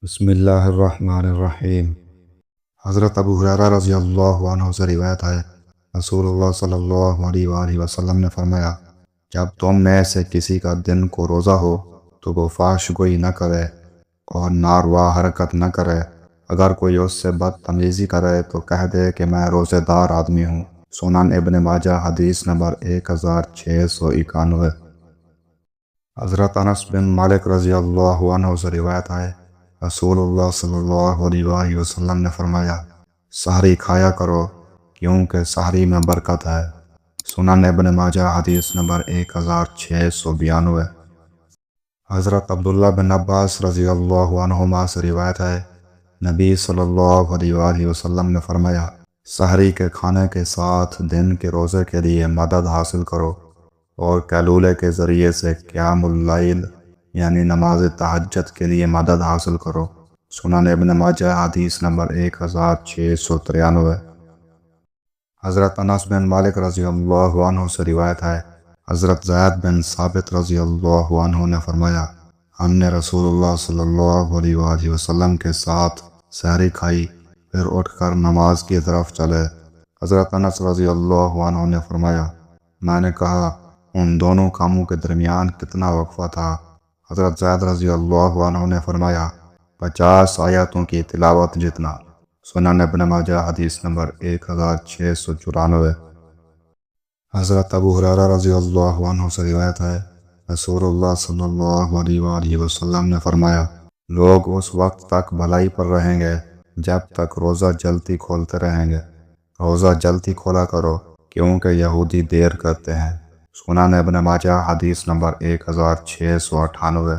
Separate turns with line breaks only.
بسم اللہ الرحمن الرحیم۔ حضرت ابو ہریرہ رضی اللہ عنہ سے روایت ہے، رسول اللہ صلی اللہ علیہ وآلہ وسلم نے فرمایا، جب تم میں سے کسی کا دن کو روزہ ہو تو وہ فحش گوئی نہ کرے اور ناروا حرکت نہ کرے۔ اگر کوئی اس سے بدتمیزی کرے تو کہہ دے کہ میں روزے دار آدمی ہوں۔ سنن ابن ماجہ حدیث نمبر 1691۔ حضرت انس بن مالک رضی اللہ عنہ سے روایت ہے، رسول اللہ صلی اللہ علیہ وآلہ وسلم نے فرمایا، سحری کھایا کرو کیونکہ سحری میں برکت ہے۔ سنن ابن ماجہ حدیث نمبر 1692۔ حضرت عبداللہ بن عباس رضی اللہ عنہما سے روایت ہے، نبی صلی اللہ علیہ وآلہ وسلم نے فرمایا، سحری کے کھانے کے ساتھ دن کے روزے کے لیے مدد حاصل کرو اور قیلولے کے ذریعے سے قیام اللیل یعنی نماز تہجد کے لیے مدد حاصل کرو۔ سنن ابن ماجہ حدیث نمبر 1693۔ حضرت انس بن مالک رضی اللہ عنہ سے روایت ہے، حضرت زید بن ثابت رضی اللہ عنہ نے فرمایا، ہم نے رسول اللہ صلی اللہ علیہ وآلہ وسلم کے ساتھ سحری کھائی، پھر اٹھ کر نماز کی طرف چلے۔ حضرت انس رضی اللہ عنہ نے فرمایا، میں نے کہا، ان دونوں کاموں کے درمیان کتنا وقفہ تھا؟ حضرت زید رضی اللہ عنہ نے فرمایا، 50 آیاتوں کی تلاوت جتنا۔ سنن ابن ماجہ حدیث نمبر 1694۔ حضرت ابو ہریرہ رضی اللہ عنہ سے روایت ہے، رسول اللہ صلی اللہ علیہ وآلہ وسلم نے فرمایا، لوگ اس وقت تک بھلائی پر رہیں گے جب تک روزہ جلدی کھولتے رہیں گے۔ روزہ جلدی کھولا کرو کیونکہ یہودی دیر کرتے ہیں۔ سنن ابن ماجہ حدیث نمبر 1698۔